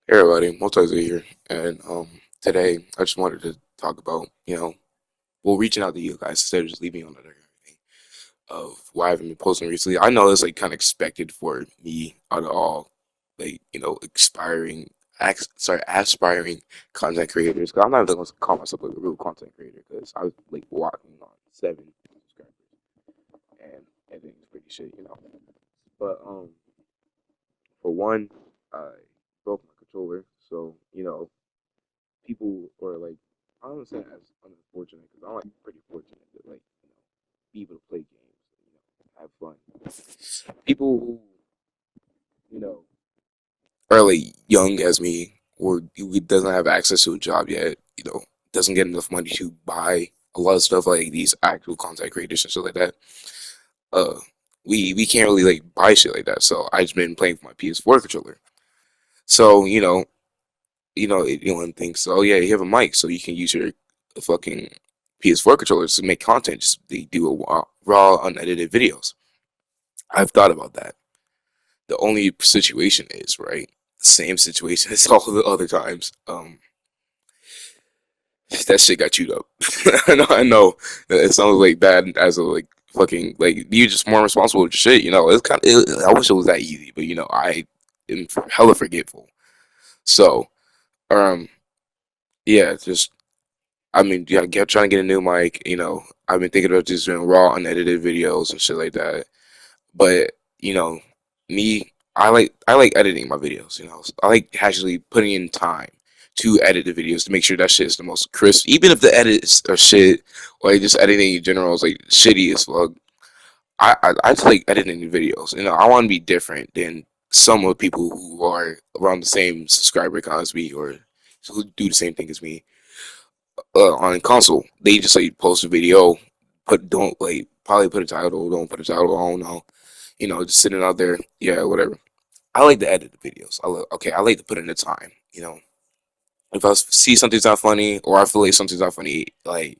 Hey everybody, Multizer here, and today I just wanted to talk about, reaching out to you guys instead of just leaving on another thing of why I haven't been posting recently. I know it's like kind of expected for me out of all, aspiring content creators. Cause I'm not even gonna call myself like a real content creator because I was like walking on 7 subscribers and everything's pretty shit. But for one, I broke my controller, so people are like, I don't say as unfortunate because I'm like pretty fortunate to be able to play games, have fun. People who you know are like young as me or who doesn't have access to a job yet, doesn't get enough money to buy a lot of stuff like these actual content creators and stuff like that. Uh, we can't really like buy shit like that. So I've just been playing with my PS4 controller. So anyone thinks, oh yeah, you have a mic, so you can use your fucking PS4 controllers to make content. Just they do a raw, unedited videos. I've thought about that. The only situation is right, the same situation as all the other times. That shit got chewed up. I know. It sounds like bad as a like fucking like you're just more responsible with your shit. It's kind of. I wish it was that easy, but I am hella forgetful. So um, yeah, just I mean, yeah, trying to get a new mic. I've been thinking about just doing raw, unedited videos and shit like that. But me, I like editing my videos. I like actually putting in time to edit the videos to make sure that shit is the most crisp. Even if the edits are shit or like just editing in general is like shitty as fuck. I just like editing the videos. I want to be different than some of the people who are around the same subscriber count as me or who do the same thing as me on console. They just like post a video, but don't like probably put a title, don't put a title. I don't know. Just sitting out there. Yeah, whatever. I like to edit the videos. I like to put in the time. If I see something's not funny or I feel like something's not funny, like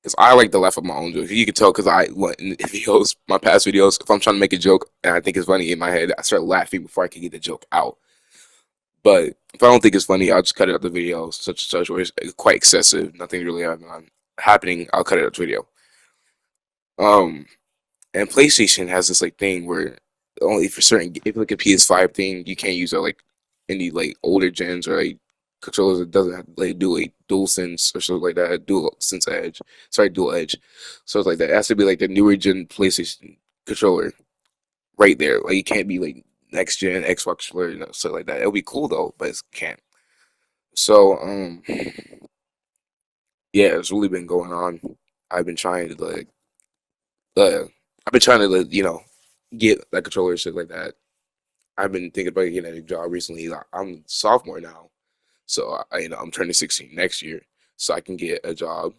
because I like to laugh at my own jokes. You can tell because I went in videos, my past videos. If I'm trying to make a joke and I think it's funny in my head, I start laughing before I can get the joke out. But if I don't think it's funny, I'll just cut it out the video, such and such, where it's quite excessive. Nothing really happening. I'll cut it out the video. Um, and PlayStation has this like thing where only for certain, if like a PS5 thing, you can't use like any like older gens or like controllers that doesn't have like do like dual sense or something like that, dual sense edge. Sorry, dual edge. So it's like that. It has to be like the newer gen PlayStation controller right there. Like it can't be like next gen Xbox controller, stuff like that. It'll be cool though, but it can't. So yeah, it's really been going on. I've been trying to uh, I've been trying to get that controller and shit like that. I've been thinking about getting a new job recently. Like, I'm sophomore now, so I'm turning 16 next year, so I can get a job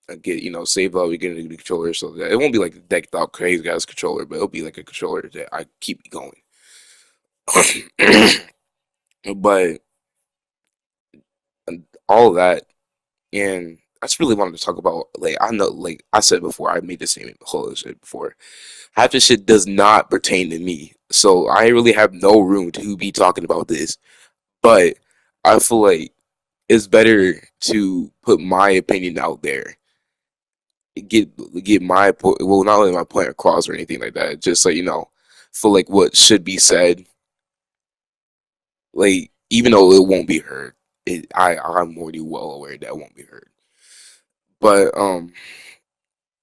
and get save up and get a new controller. So that it won't be like a decked out crazy ass controller, but it'll be like a controller that I keep going. But all of that, and I just really wanted to talk about like I know like I said before, I made the same whole shit before. Half the shit does not pertain to me, so I really have no room to be talking about this. But I feel like it's better to put my opinion out there, get get my point. Well, not only my point across or anything like that, just like feel like what should be said. Like even though it won't be heard, I'm already well aware that it won't be heard. But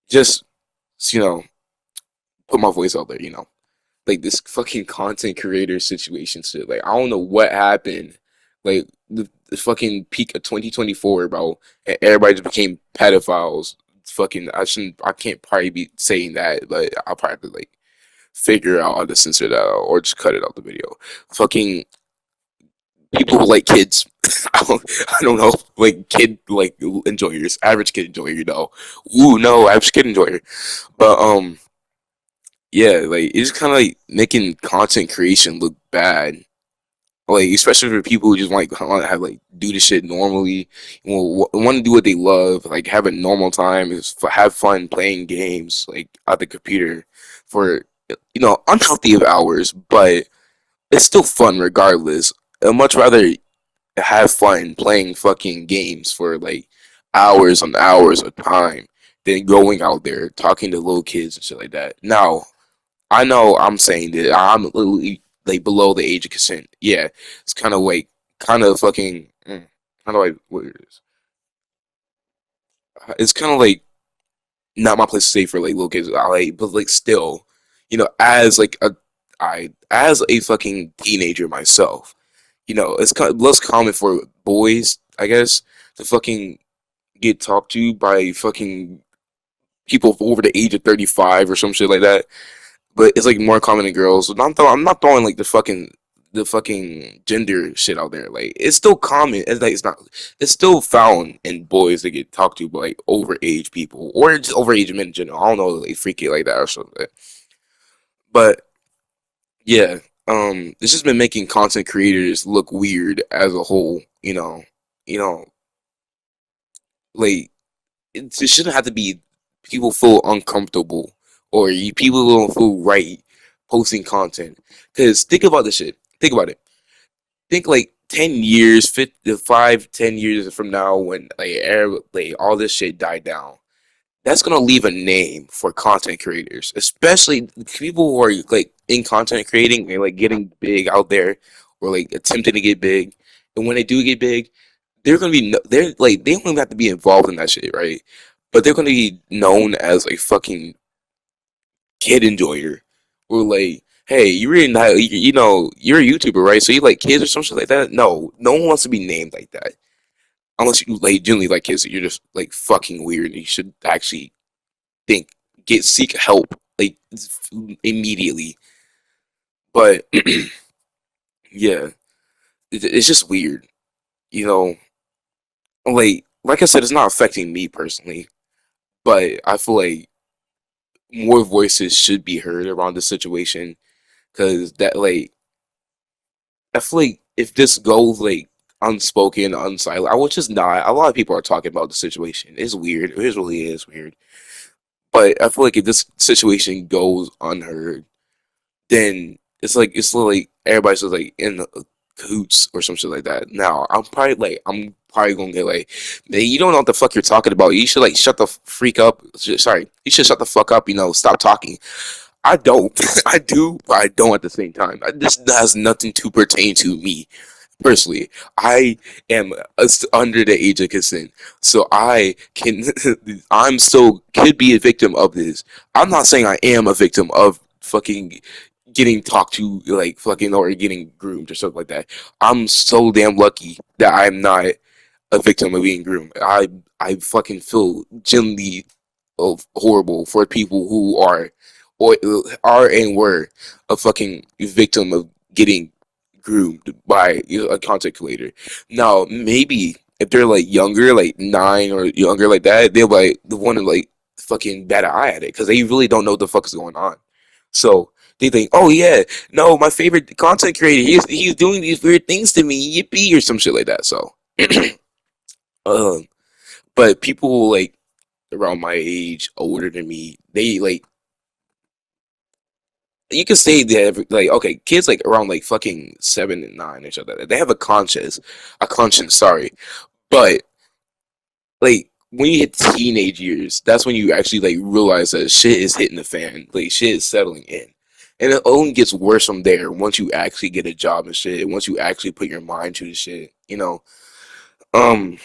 just you know, put my voice out there. Like this fucking content creator situation shit. Like I don't know what happened. Like the fucking peak of 2024, bro, and everybody just became pedophiles. Fucking, I can't probably be saying that, but I'll probably like figure out how to censor that out or just cut it out the video. Fucking people who like kids. I don't know, like kid like enjoyers, average kid enjoyer, Ooh, no, average kid enjoyer. But yeah, like it's kind of like making content creation look bad. Like especially for people who just want to have like do the shit normally, want to do what they love, like have a normal time, have fun playing games like at the computer for unhealthy hours, but it's still fun regardless. I'd much rather have fun playing fucking games for like hours on hours of time than going out there talking to little kids and shit like that. Now, I know I'm saying that I'm literally like below the age of consent. Yeah, it's kind of like kind of fucking. How do I what it is? It's kind of like not my place to stay for like little kids. I like, but like still, as like I as a fucking teenager myself, it's kind of less common for boys, I guess, to fucking get talked to by fucking people over the age of 35 or some shit like that. But it's like more common in girls. So I'm not throwing like the fucking gender shit out there. Like it's still common. It's like it's still found in boys that get talked to by like overage people or just overage men in general. I don't know, like freak it like that or something. But yeah, it's just been making content creators look weird as a whole. You know, like it shouldn't have to be people feel uncomfortable or people don't feel right posting content. Because think about this shit. Think about it. Think like 10 years, 5, 10 years from now, when like all this shit died down. That's gonna leave a name for content creators, especially people who are like in content creating and like getting big out there or like attempting to get big. And when they do get big, they're gonna be they're like they don't even have to be involved in that shit, right? But they're gonna be known as a fucking kid enjoyer, or like, hey, you really not, you're a YouTuber, right? So you like kids or something like that? No, no one wants to be named like that unless you like genuinely like kids. You're just like fucking weird. You should actually think, seek help like immediately. But yeah, it's just weird, you know. Like I said, it's not affecting me personally, but I feel like more voices should be heard around the situation because that like I feel like if this goes like unspoken, unsilent, which is not, a lot of people are talking about the situation. It's weird. It really is weird. But I feel like if this situation goes unheard, then it's like everybody's just like in the cahoots or some shit like that. Now I'm probably gonna get like, man, you don't know what the fuck you're talking about. You should like shut the freak up. Sorry, you should shut the fuck up. Stop talking. I don't. I do, but I don't at the same time. This has nothing to pertain to me personally. I am under the age of consent, so I can. I'm still could be a victim of this. I'm not saying I am a victim of fucking getting talked to, like fucking, or getting groomed or something like that. I'm so damn lucky that I'm not a victim of being groomed. I fucking feel genuinely of horrible for people who or are and were a fucking victim of getting groomed by a content creator. Now, maybe if they're like younger, like 9 or younger, like that, they're like the one to like fucking bat an eye at it because they really don't know what the fuck is going on. So they think, oh yeah, no, my favorite content creator, he's doing these weird things to me, yippee, or some shit like that. So, um, but people like around my age, older than me, they like you can say they have like, okay, kids like around like fucking 7 and 9 or something. They have a conscience. Sorry, but like when you hit teenage years, that's when you actually like realize that shit is hitting the fan. Like shit is settling in, and it only gets worse from there once you actually get a job and shit. Once you actually put your mind to the shit. Um,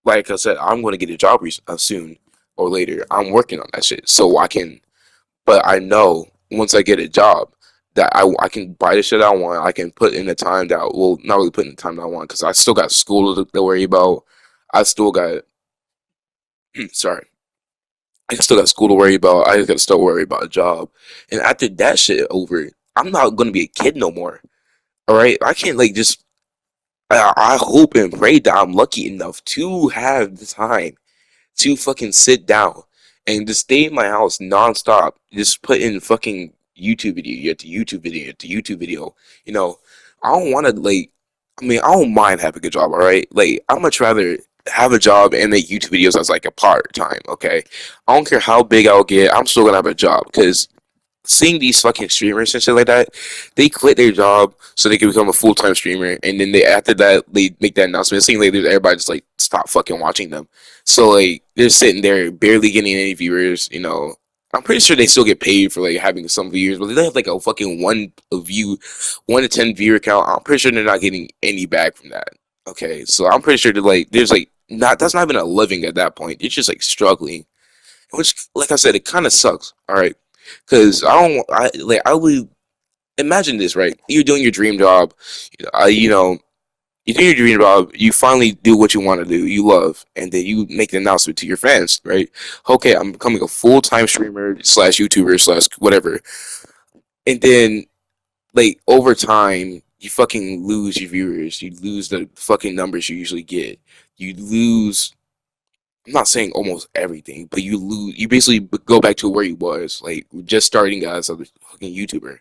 like I said, I'm gonna get a job soon or later. I'm working on that shit so I can. But I know once I get a job that I can buy the shit I want. I can put in the time that, well, not really put in the time that I want because I still got school to worry about. I still got, sorry, I still got school to worry about. I just got to still worry about a job. And after that shit over, I'm not gonna be a kid no more. All right, I can't like just. I hope and pray that I'm lucky enough to have the time to fucking sit down and just stay in my house nonstop. Just put in fucking YouTube video, you have to YouTube video, you have to YouTube video. You know, I don't want to like. I mean, I don't mind having a job. All right, like I'd much rather have a job and make YouTube videos as like a part time. Okay, I don't care how big I'll get. I'm still gonna have a job because seeing these fucking streamers and shit like that, they quit their job so they can become a full time streamer, and then they after that they make that announcement. It seems like everybody just like stop fucking watching them. So like they're sitting there barely getting any viewers. You know, I'm pretty sure they still get paid for like having some viewers, but they have like a fucking one a view, 1 to 10 viewer count. I'm pretty sure they're not getting any back from that. Okay, so I'm pretty sure that like there's like not that's not even a living at that point. It's just like struggling, which like I said, it kind of sucks. All right, because I would imagine this, right? You're doing your dream job, you know, you do your dream job, you finally do what you want to do, you love, and then you make the announcement to your fans, right? Okay, I'm becoming a full time streamer slash YouTuber slash whatever, and then like over time, you fucking lose your viewers, you lose the fucking numbers you usually get, you lose. I'm not saying almost everything, but you lose. You basically go back to where you was, like just starting as a fucking YouTuber.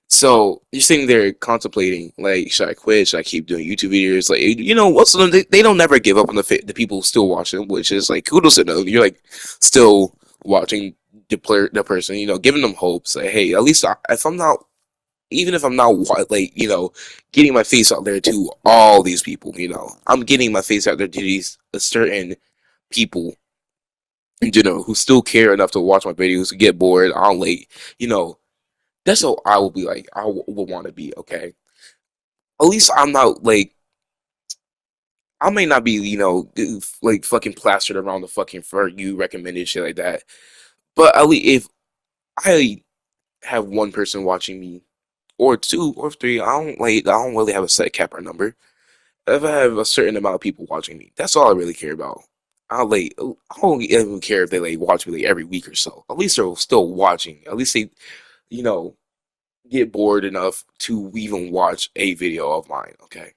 So you're sitting there contemplating, like, should I quit? Should I keep doing YouTube videos? Like, most of them they don't never give up on the people still watching, which is like kudos to them. You're like still watching the person, giving them hope. Say, hey, at least if I'm not, even if I'm not like getting my face out there to all these people, I'm getting my face out there to these certain people, who still care enough to watch my videos, to get bored. I'll like, you know that's how I will be like. Would want to be. Okay, at least I'm not like I may not be like fucking plastered around the fucking for you recommended shit like that. But at least if I have one person watching me, or two or three, I don't really have a set cap or number. If I have a certain amount of people watching me, that's all I really care about. I don't even care if they like watch me like every week or so. At least they're still watching. At least they you know get bored enough to even watch a video of mine. Okay.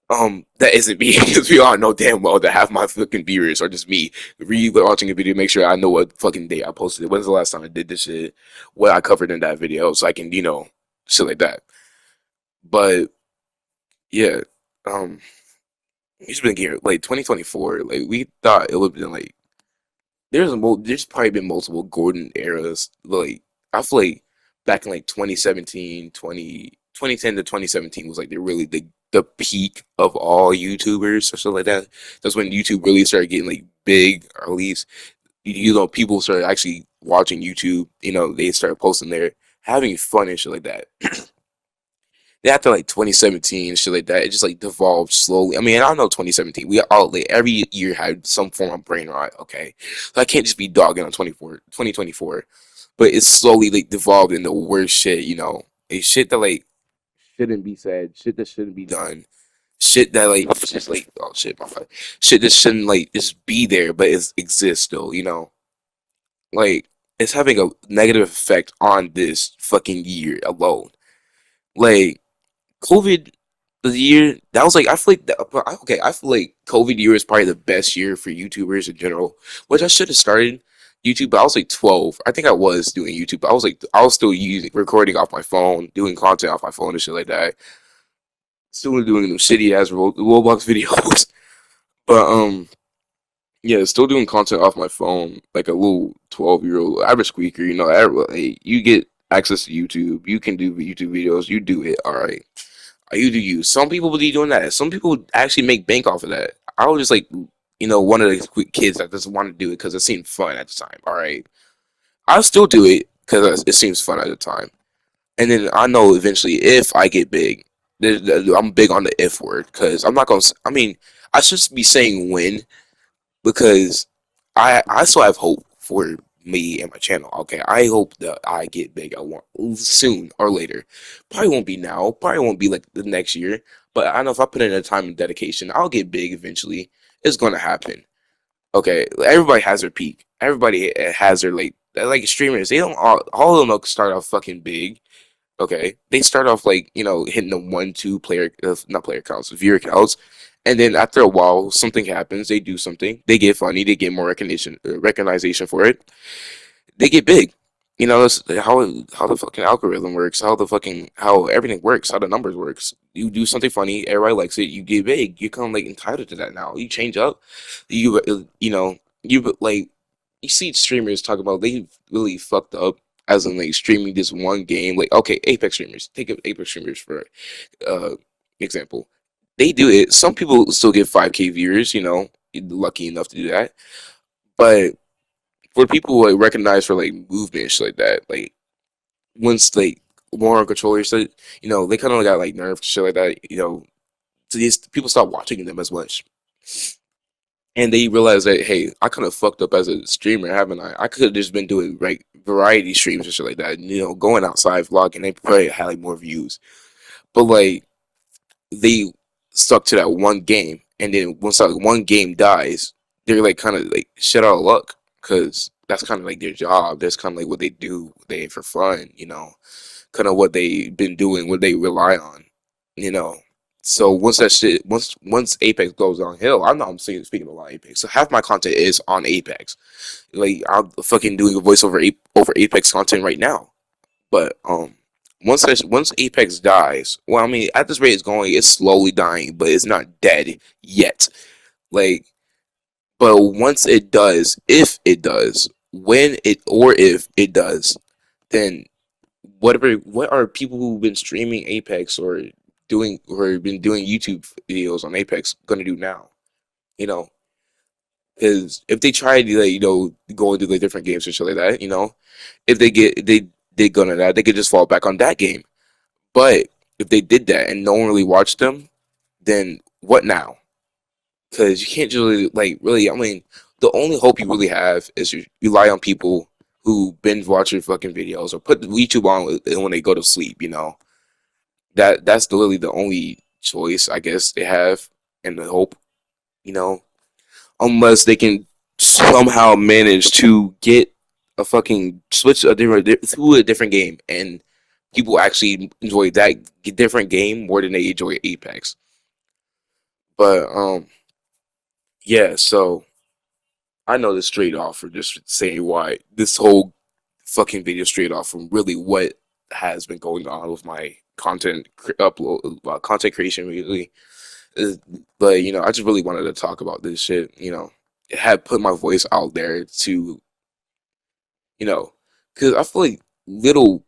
That isn't me because we all know damn well that half my fucking viewers are just me re-watching a video, make sure I know what fucking day I posted it. When's the last time I did this shit? What I covered in that video, so I can shit like that. But yeah, um, it's been here like 2024. Like we thought it would have been like there's probably been multiple golden eras. Like I feel like back in like 2017, 2010 to 2017 was like the peak of all YouTubers or something like that. That's when YouTube really started getting like big, or at least people started actually watching YouTube. They started posting there, having fun and shit like that. After like 2017 shit like that, it just like devolved slowly. I mean, I know 2017, we all like every year had some form of brain rot. Okay, so I can't just be dogging on 2024, but it's slowly like devolved into worse shit. It's shit that like shouldn't be said, shit that shouldn't be done, shit that like it's just like oh shit, my bad. Shit that shouldn't like just be there, but it exists still. Like it's having a negative effect on this fucking year alone. Like COVID, the year that was like I feel like okay, I feel like COVID year is probably the best year for YouTubers in general. Which I should have started YouTube, but I was like 12. I think I was doing YouTube. But I was still using recording off my phone, doing content off my phone and shit like that. Still doing them shitty ass Roblox videos, but yeah, still doing content off my phone like a little 12-year-old average squeaker. Hey, you get access to YouTube, you can do YouTube videos, you do it, all right. You do you. Some people will be doing that. Some people actually make bank off of that. I was just like, one of the quick kids that just want to do it because it seemed fun at the time. All right, I'll still do it because it seems fun at the time. And then I know eventually if I get big, I'm big on the if word because I'm not gonna. I mean, I should be saying when because I still have hope for me and my channel. Okay, I hope that I get big. I want soon or later. Probably won't be now. Probably won't be like the next year. But I know if I put in the time and dedication, I'll get big eventually. It's gonna happen. Okay, everybody has their peak. Everybody has their like streamers. They don't all of them don't start off fucking big. Okay, they start off like hitting the 1, 2 player, not player counts, viewer counts, and then after a while, something happens. They do something. They get funny. They get more recognition for it. They get big. That's how the fucking algorithm works. How everything works. How the numbers works. You do something funny. Everybody likes it. You get big. You kind of like entitled to that now. You change up. You like you see streamers talk about they really fucked up as in like streaming this one game. Like okay, Apex streamers. Take up Apex streamers for uh example. They do it. Some people still get 5K viewers. Lucky enough to do that. But for people like recognized for like movement and shit like that, like once like more on controllers, so they kind of got like nerfed shit like that. So these people stop watching them as much, and they realize that hey, I kind of fucked up as a streamer, haven't I? I could have just been doing like variety streams and shit like that. Going outside vlogging, they probably had like more views, but like they stuck to that one game, and then once that one game dies, they're like kind of like shit out of luck because that's kind of like their job. That's kind of like what they do. They for fun, kind of what they've been doing, what they rely on, you know. So once that shit, once Apex goes downhill, I'm saying speaking about Apex. So half my content is on Apex. Like I'm fucking doing a voice over Apex content right now. But once Apex dies, well, I mean, at this rate it's going, it's slowly dying, but it's not dead yet. Like, but once it does, if it does, when it or if it does, then what are people who've been streaming Apex or been doing YouTube videos on Apex gonna do now? You know, because if they try to like go into like different games and shit like that, if they gonna that they could just fall back on that game. But if they did that and no one really watched them, then what now? Because you can't just really, like really. I mean, the only hope you really have is you rely on people who binge watch your fucking videos or put YouTube on when they go to sleep. That's literally the only choice I guess they have and the hope. You know, unless they can somehow manage to get a fucking switch to a different game and people actually enjoy that different game more than they enjoy Apex. But yeah, so I know this straight off for just saying why this whole fucking video straight off from really what has been going on with my upload content creation really. Uh, But I just really wanted to talk about this shit. Had put my voice out there to you know, because I feel like little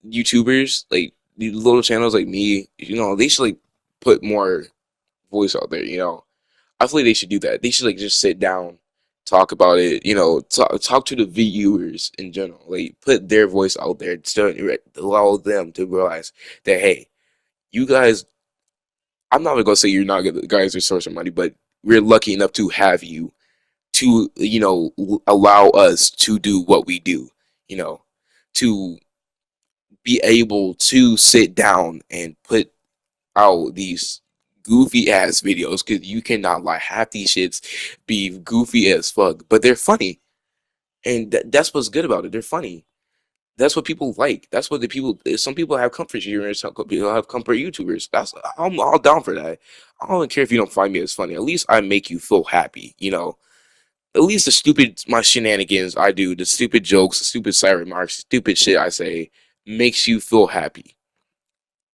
YouTubers, like these little channels like me, they should like put more voice out there. I feel like they should do that. They should like just sit down, talk about it. Talk to the viewers in general. Like put their voice out there, to allow them to realize that hey, you guys. I'm not gonna say you're not gonna guys are source of money, but we're lucky enough to have you to allow us to do what we do. You know, to be able to sit down and put out these goofy ass videos because you cannot lie, half these shits be goofy as fuck, but they're funny, and that's what's good about it. They're funny. That's what people like. That's what the people. Some people have comfort streamers. Some people have comfort YouTubers. I'm all down for that. I don't care if you don't find me as funny. At least I make you feel happy. At least the stupid my shenanigans I do, the stupid jokes, the stupid side remarks, stupid shit I say makes you feel happy.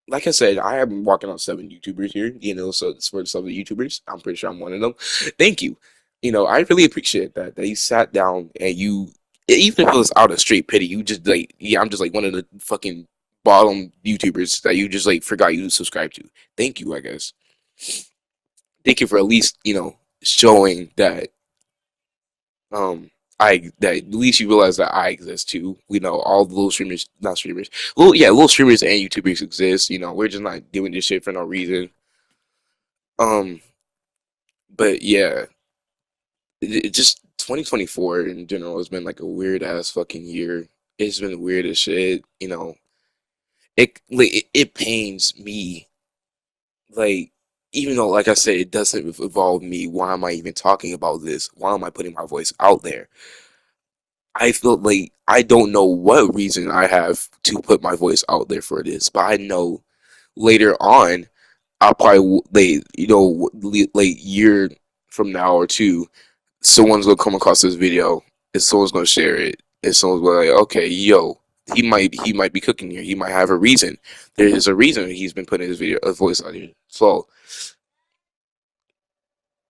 Like I said, I am walking on seven YouTubers here, so it's for some of the YouTubers. I'm pretty sure I'm one of them. Thank you. I really appreciate that you sat down and even if it was out of straight pity, you just like, yeah, I'm just like one of the fucking bottom YouTubers that you just like forgot you to subscribe to. Thank you, I guess. Thank you for at least, showing that that at least you realize that I exist too. We know all the little streamers, not streamers, little streamers and YouTubers exist. We're just not doing this shit for no reason. Um, but yeah, it just 2024 in general has been like a weird ass fucking year. It's been weird as shit. It pains me. Like even though, like I said, it doesn't involve me. Why am I even talking about this? Why am I putting my voice out there? I feel like I don't know what reason I have to put my voice out there for this, but I know later on I'll probably like like year from now or two, someone's gonna come across this video and someone's gonna share it and someone's gonna be like, okay, yo, he might be cooking here. He might have a reason. There is a reason he's been putting his video a voice out here. So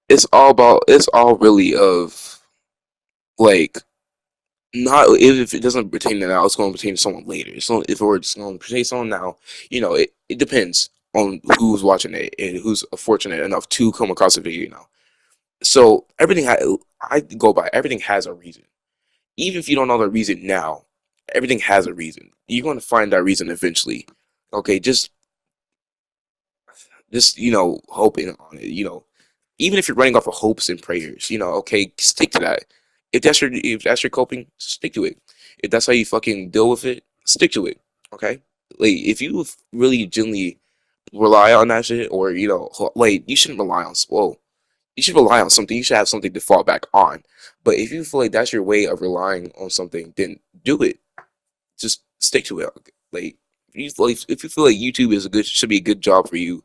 it's all really of like not if it doesn't pertain to now, it's going to pertain to someone later. So if we're just going to pertain to someone now, it depends on who's watching it and who's fortunate enough to come across the video now. So I go by everything has a reason. Even if you don't know the reason now, everything has a reason. You're going to find that reason eventually. Okay, just hoping on it. Even if you're running off of hopes and prayers, okay, stick to that. If that's your coping, stick to it. If that's how you fucking deal with it, stick to it. Okay, like if you really genuinely rely on that shit, or like you shouldn't rely on. Well, you should rely on something. You should have something to fall back on. But if you feel like that's your way of relying on something, then do it. Just stick to it. Like if you feel like YouTube should be a good job for you,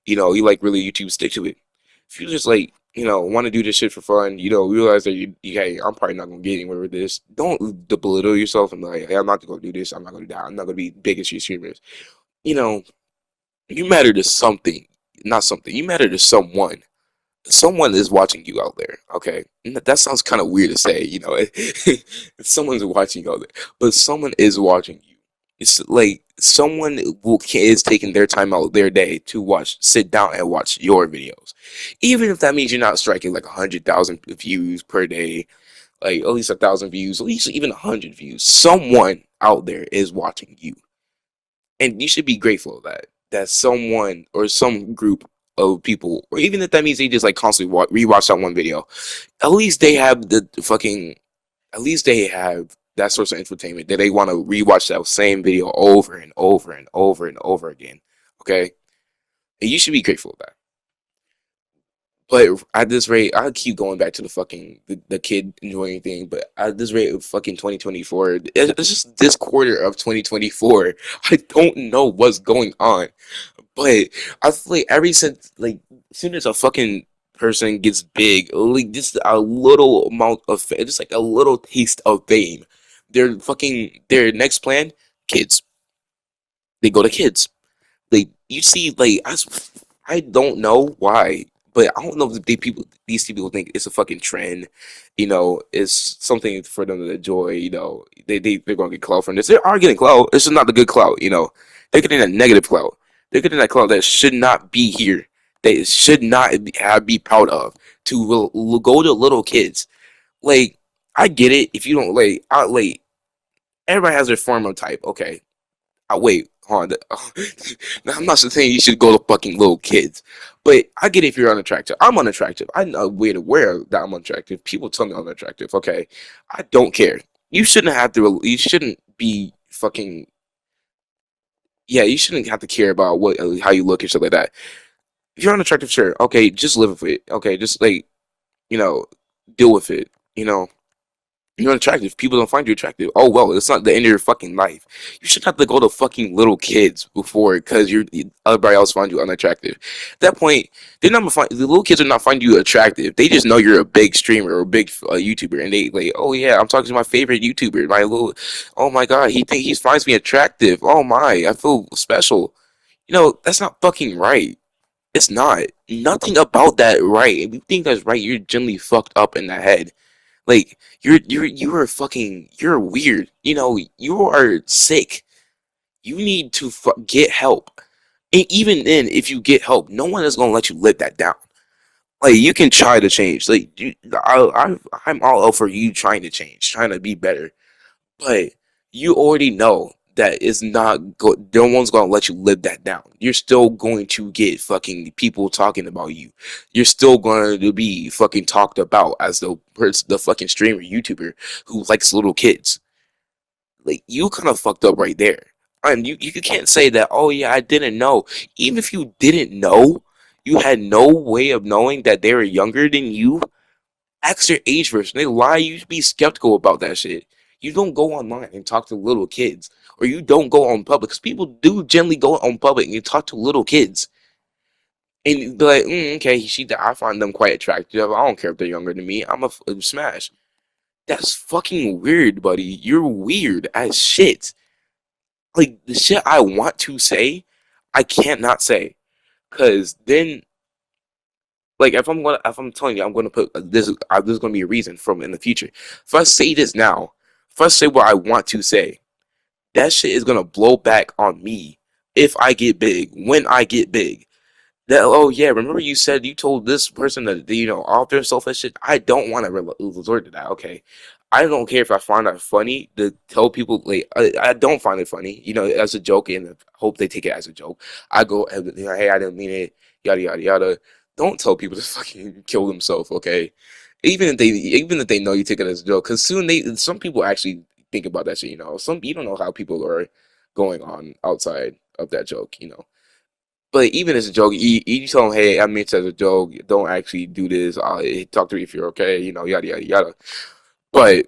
you like really YouTube, stick to it. If you just like, want to do this shit for fun, realize that hey, I'm probably not gonna get anywhere with this. Don't belittle yourself and be like, hey, I'm not gonna do this. I'm not gonna do that. I'm not gonna be big as your streamers. You know, you matter to something, not something. You matter to someone. Someone is watching you out there. Okay, and that sounds kind of weird to say. Someone's watching you out there, but someone is watching you. It's like someone is taking their time out their day to sit down and watch your videos, even if that means you're not striking like 100,000 views per day, like at least 1,000 views, at least even 100 views. Someone out there is watching you, and you should be grateful of that someone or some group of people, or even if that means they just like constantly rewatch that one video, at least they have at least they have that source of entertainment that they want to rewatch that same video over and over and over and over again. Okay, and you should be grateful of that. But at this rate, I keep going back to the kid enjoying thing. But at this rate of fucking 2024, it's just this quarter of 2024. I don't know what's going on. But I feel like every since like as soon as a fucking person gets big, like just a little amount of just like a little taste of fame, their next plan, kids. They go to kids. Like you see, I don't know why, but I don't know if these people think it's a fucking trend. It's something for them to enjoy. They're gonna get clout from this. They are getting clout. This is not the good clout. They're getting a negative clout. They're getting that clout that should not be here. They should not be proud of. Go to little kids. Like I get it. If you don't everybody has their form of type. Okay, wait, hold on. Now, I'm not saying you should go to fucking little kids, but I get it if you're unattractive. I'm unattractive. I'm aware that I'm unattractive. People tell me I'm unattractive. Okay, I don't care. You shouldn't have to. You shouldn't be fucking. Yeah, you shouldn't have to care about how you look and stuff like that. If you're unattractive, sure. Okay, just live with it. Okay, just you know, deal with it. You're unattractive. People don't find you attractive. Oh well, it's not the end of your fucking life. You should have to go to fucking little kids before because everybody else find you unattractive. At that point, the little kids are not finding you attractive. They just know you're a big streamer or a big YouTuber, and they like, oh yeah, I'm talking to my favorite YouTuber. Oh my god, he finds me attractive. Oh my, I feel special. That's not fucking right. It's not. Nothing about that right. If you think that's right, you're generally fucked up in the head. Like you're weird. You are sick. You need to get help. And even then, if you get help, no one is gonna let you live that down. Like you can try to change. I'm all out for you trying to change, trying to be better. But you already know that it's not good. No one's gonna let you live that down. You're still going to get fucking people talking about you. You're still going to be fucking talked about as the fucking streamer YouTuber who likes little kids. Like you kind of fucked up right there. And you can't say that. Oh yeah, I didn't know. Even if you didn't know, you had no way of knowing that they were younger than you. Ask your age version. They lie. You should be skeptical about that shit. You don't go online and talk to little kids, or you don't go on public because people do generally go on public and you talk to little kids and be like, okay, I find them quite attractive. I don't care if they're younger than me. I'm a smash. That's fucking weird, buddy. You're weird as shit. Like the shit I want to say, I can't not say, cause then like if I'm telling you I'm gonna put this, there's gonna be a reason from in the future. If I say this now, if I say what I want to say, that shit is gonna blow back on me if I get big, when I get big. That, oh yeah, remember you said you told this person that off their self and shit. I don't want to resort to that. Okay, I don't care if I find that funny to tell people. Like I don't find it funny, as a joke, and hope they take it as a joke. I go, hey, I didn't mean it, yada yada yada. Don't tell people to fucking kill themselves. Okay, even if they know you take it as a joke, because soon some people actually think about that shit. Some you don't know how people are going on outside of that joke. But even as a joke, you tell them, hey, I meant it as a joke. Don't actually do this. Talk to me if you're okay. Yada yada yada. But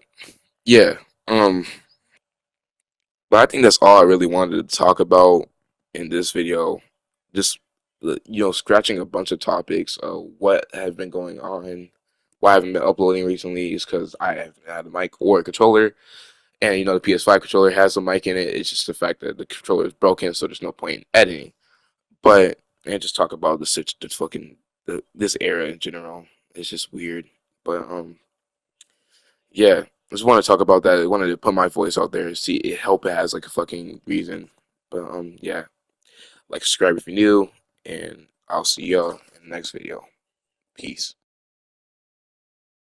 yeah, um, but I think that's all I really wanted to talk about in this video. Just scratching a bunch of topics. What have been going on? Why I haven't been uploading recently is because I haven't had a mic or a controller, and the PS5 controller has a mic in it. It's just the fact that the controller is broken, so there's no point in editing. But and just talk about the fucking this era in general. It's just weird. But yeah, I just want to talk about that. I wanted to put my voice out there, see it help it has like a fucking reason. But yeah, like subscribe if you're new, and I'll see y'all in the next video. Peace.